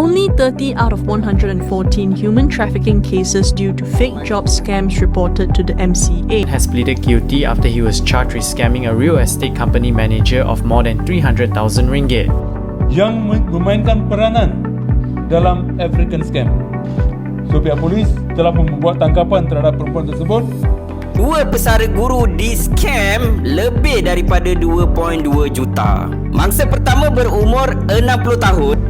only 30 out of 114 human trafficking cases due to fake job scams reported to the MCA. Has pleaded guilty after he was charged with scamming a real estate company manager of more than 300,000 ringgit. Yang memainkan peranan dalam African scam. So pihak polis telah membuat tangkapan terhadap perempuan tersebut. Dua pesara guru di scam lebih daripada 2.2 juta. Mangsa pertama berumur 60 tahun.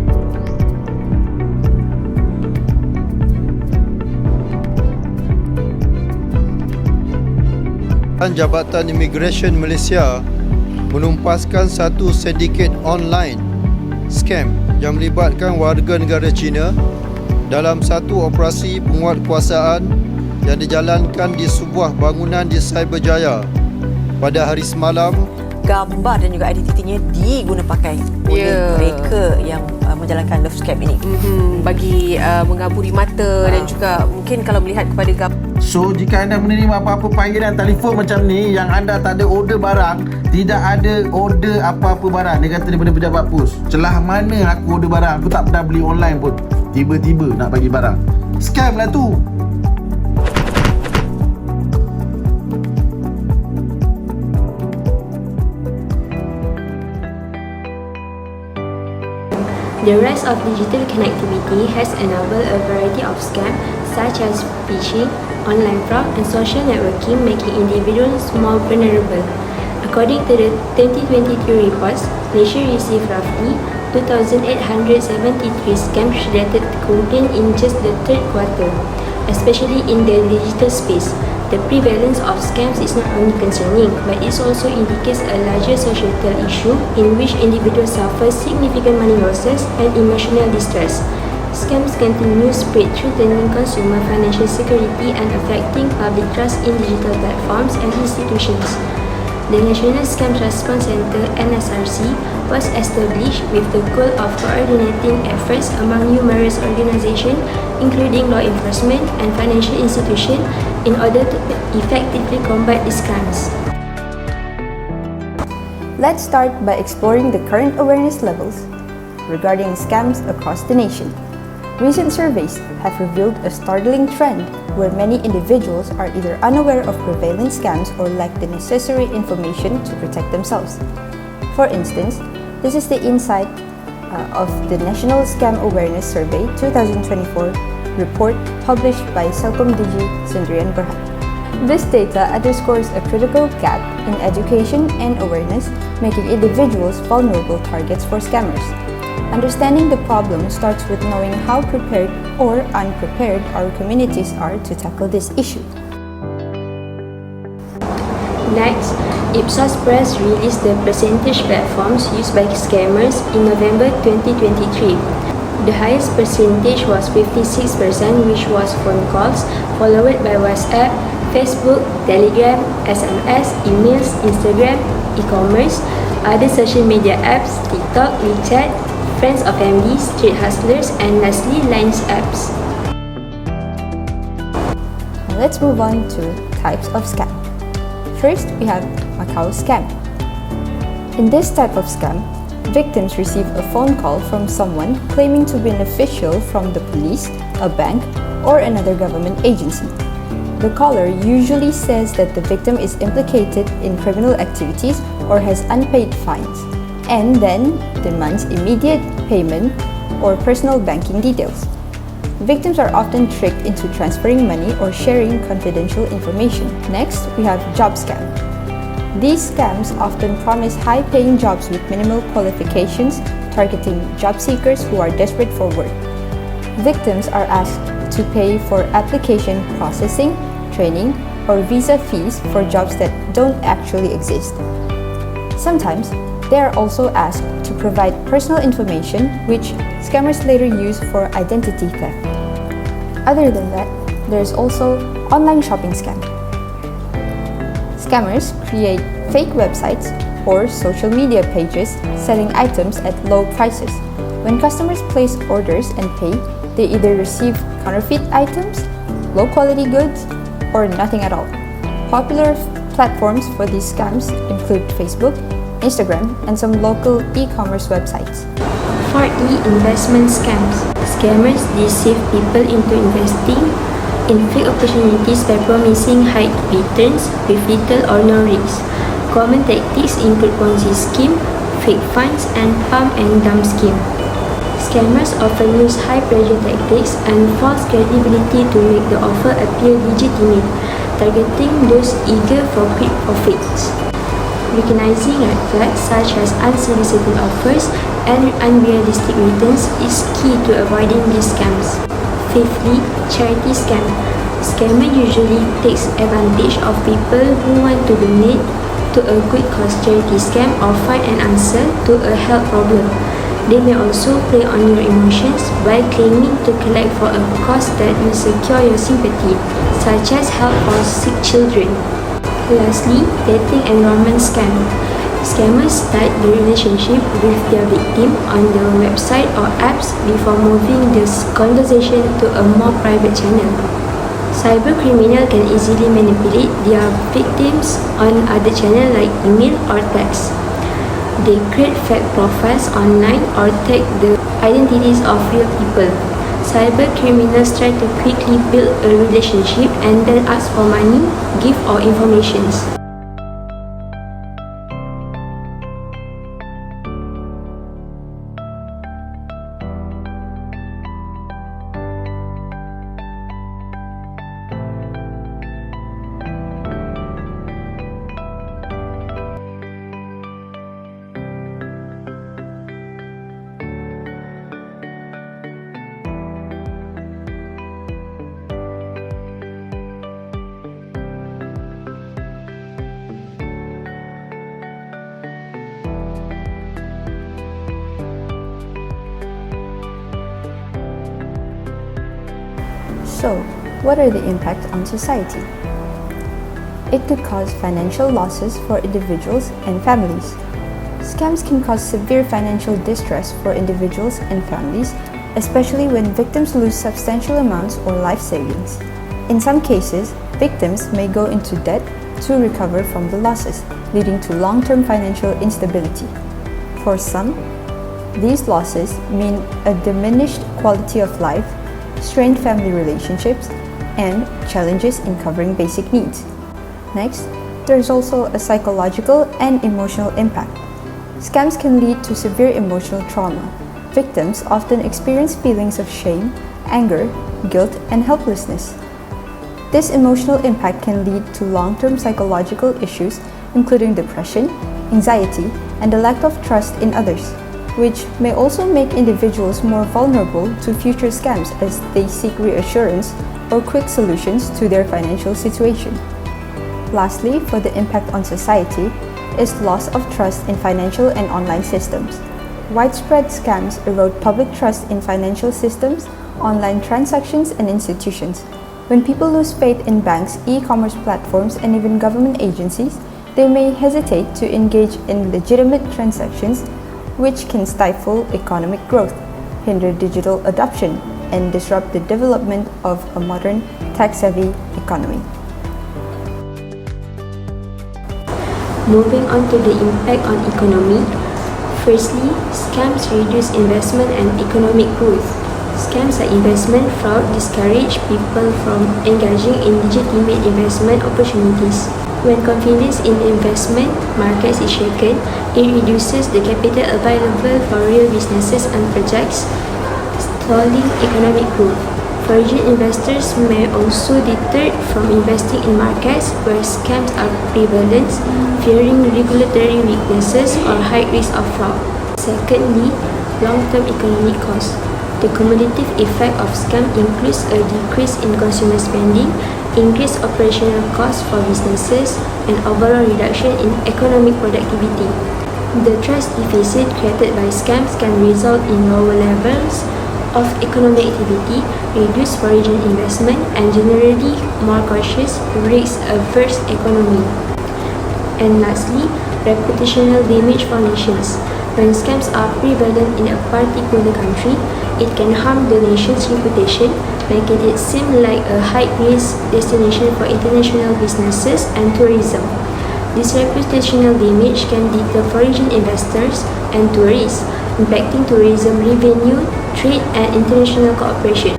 Jabatan Imigresen Malaysia menumpaskan satu sindiket online scam yang melibatkan warga negara China dalam satu operasi penguatkuasaan yang dijalankan di sebuah bangunan di Cyberjaya pada hari semalam. Gambar dan juga identitinya diguna pakai oleh mereka yang menjalankan love scam ini. Bagi mengaburi mata dan juga mungkin kalau melihat kepada gambar. So jika anda menerima apa-apa panggilan telefon macam ni yang anda tak ada order barang, tidak ada order apa-apa barang, dia kata daripada pejabat pos, celah mana aku order barang, aku tak pernah beli online pun, tiba-tiba nak bagi barang. Scam lah tu. The rise of digital connectivity has enabled a variety of scams such as phishing, online fraud and social networking, making individuals more vulnerable. According to the 2023 reports, Malaysia received roughly 2,873 scam-related complaints in just the third quarter, especially in the digital space. The prevalence of scams is not only concerning, but it also indicates a larger societal issue in which individuals suffer significant money losses and emotional distress. Scams continue spread, threatening consumer financial security and affecting public trust in digital platforms and institutions. The National Scam Response Centre (NSRC) was established with the goal of coordinating efforts among numerous organizations, including law enforcement and financial institutions, in order to effectively combat these crimes. Let's start by exploring the current awareness levels regarding scams across the nation. Recent surveys have revealed a startling trend where many individuals are either unaware of prevailing scams or lack the necessary information to protect themselves. For instance, this is the insight of the National Scam Awareness Survey 2024 report published by Celcom Digi Sendirian Berhad. This data underscores a critical gap in education and awareness, making individuals vulnerable targets for scammers. Understanding the problem starts with knowing how prepared or unprepared our communities are to tackle this issue. Next, Ipsos Press released the percentage platforms used by scammers in November 2023. The highest percentage was 56%, which was phone calls, followed by WhatsApp, Facebook, Telegram, SMS, emails, Instagram, e-commerce, other social media apps, TikTok, WeChat, Friends of Family, Street Hustlers, and lastly, Lines apps. Let's move on to types of scam. First, we have Macau scam. In this type of scam, victims receive a phone call from someone claiming to be an official from the police, a bank, or another government agency. The caller usually says that the victim is implicated in criminal activities or has unpaid fines, and then demands immediate payment or personal banking details. Victims are often tricked into transferring money or sharing confidential information. Next, we have job scam. These scams often promise high-paying jobs with minimal qualifications, targeting job seekers who are desperate for work. Victims are asked to pay for application processing, training, or visa fees for jobs that don't actually exist. Sometimes, they are also asked to provide personal information, which scammers later use for identity theft. Other than that, there is also online shopping scam. Scammers create fake websites or social media pages selling items at low prices. When customers place orders and pay, they either receive counterfeit items, low-quality goods, or nothing at all. Popular platforms for these scams include Facebook, Instagram, and some local e-commerce websites. Fourthly, investment scams. Scammers deceive people into investing in fake opportunities by promising high returns with little or no risk. Common tactics include Ponzi scheme, fake funds, and pump and dump scheme. Scammers often use high-pressure tactics and false credibility to make the offer appear legitimate, targeting those eager for quick profits. Recognizing red flags such as unsolicited offers and unrealistic returns is key to avoiding these scams. Fifthly, charity scam. Scammer usually takes advantage of people who want to donate to a good cause charity scam or find an answer to a health problem. They may also play on your emotions by claiming to collect for a cause that will secure your sympathy, such as help for sick children. Lastly, dating and romance scam. Scammers start the relationship with their victim on the website or apps before moving the conversation to a more private channel. Cybercriminals can easily manipulate their victims on other channels like email or text. They create fake profiles online or tag the identities of real people. Cybercriminals try to quickly build a relationship and then ask for money, gift or information. So, what are the impacts on society? It could cause financial losses for individuals and families. Scams can cause severe financial distress for individuals and families, especially when victims lose substantial amounts or life savings. In some cases, victims may go into debt to recover from the losses, leading to long-term financial instability. For some, these losses mean a diminished quality of life, strained family relationships, and challenges in covering basic needs. Next, there is also a psychological and emotional impact. Scams can lead to severe emotional trauma. Victims often experience feelings of shame, anger, guilt, and helplessness. This emotional impact can lead to long-term psychological issues, including depression, anxiety, and a lack of trust in others, which may also make individuals more vulnerable to future scams as they seek reassurance or quick solutions to their financial situation. Lastly, for the impact on society, is loss of trust in financial and online systems. Widespread scams erode public trust in financial systems, online transactions, and institutions. When people lose faith in banks, e-commerce platforms, and even government agencies, they may hesitate to engage in legitimate transactions, which can stifle economic growth, hinder digital adoption, and disrupt the development of a modern, tech-savvy economy. Moving on to the impact on economy. Firstly, scams reduce investment and economic growth. Scams like investment fraud discourage people from engaging in legitimate investment opportunities. When confidence in investment markets is shaken, it reduces the capital available for real businesses and projects, stalling economic growth. Foreign investors may also deter from investing in markets where scams are prevalent, fearing regulatory weaknesses or high risk of fraud. Secondly, long-term economic costs. The cumulative effect of scam includes a decrease in consumer spending, increased operational costs for businesses, and overall reduction in economic productivity. The trust deficit created by scams can result in lower levels of economic activity, reduced foreign investment, and generally more cautious, risk-averse economy. And lastly, reputational damage for nations. When scams are prevalent in a particular country, it can harm the nation's reputation, making it seem like a high-risk destination for international businesses and tourism. This reputational damage can deter foreign investors and tourists, impacting tourism revenue, trade, and international cooperation.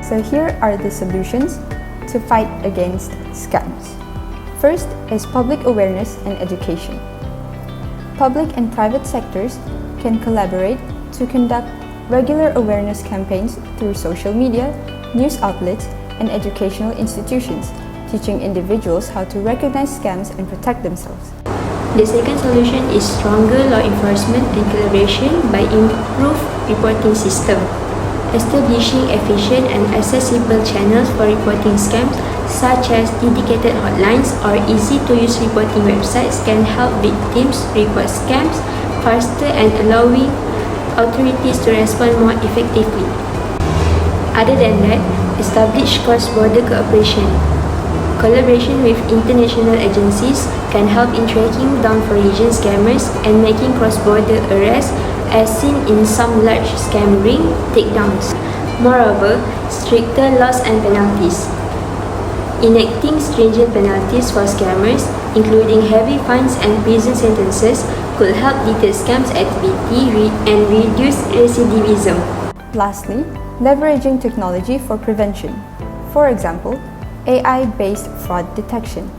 So here are the solutions to fight against scams. First is public awareness and education. Public and private sectors can collaborate to conduct regular awareness campaigns through social media, news outlets, and educational institutions, teaching individuals how to recognize scams and protect themselves. The second solution is stronger law enforcement and collaboration by improved reporting system. Establishing efficient and accessible channels for reporting scams, such as dedicated hotlines or easy-to-use reporting websites, can help victims report scams faster and allowing authorities to respond more effectively. Other than that, establish cross-border cooperation. Collaboration with international agencies can help in tracking down foreign scammers and making cross-border arrests, as seen in some large scam ring takedowns. Moreover, stricter laws and penalties. Enacting stringent penalties for scammers, including heavy fines and prison sentences, could help deter scams activity and reduce recidivism. Lastly, leveraging technology for prevention. For example, AI-based fraud detection.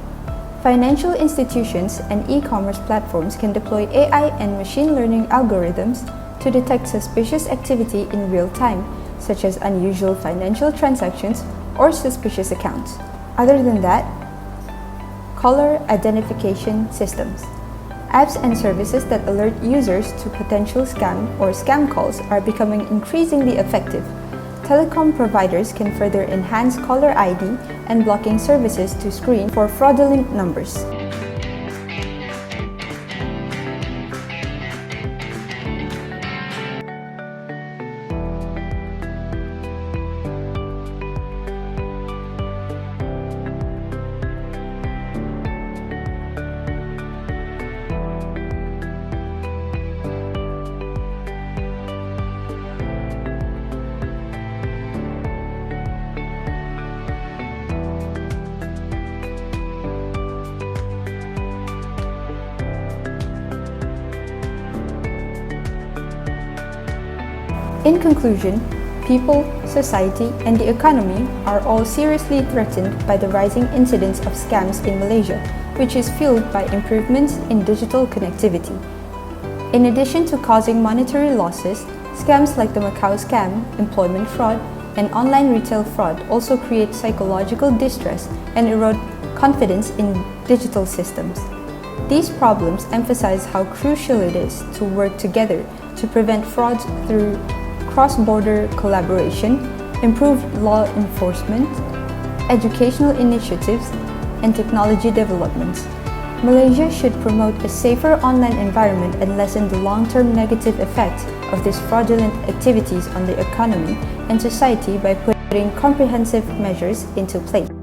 Financial institutions and e-commerce platforms can deploy AI and machine learning algorithms to detect suspicious activity in real time, such as unusual financial transactions or suspicious accounts. Other than that, caller identification systems. Apps and services that alert users to potential scam or scam calls are becoming increasingly effective. Telecom providers can further enhance caller ID and blocking services to screen for fraudulent numbers. In conclusion, people, society, and the economy are all seriously threatened by the rising incidence of scams in Malaysia, which is fueled by improvements in digital connectivity. In addition to causing monetary losses, scams like the Macau scam, employment fraud, and online retail fraud also create psychological distress and erode confidence in digital systems. These problems emphasize how crucial it is to work together to prevent frauds through cross-border collaboration, improved law enforcement, educational initiatives, and technology developments. Malaysia should promote a safer online environment and lessen the long-term negative effects of these fraudulent activities on the economy and society by putting comprehensive measures into place.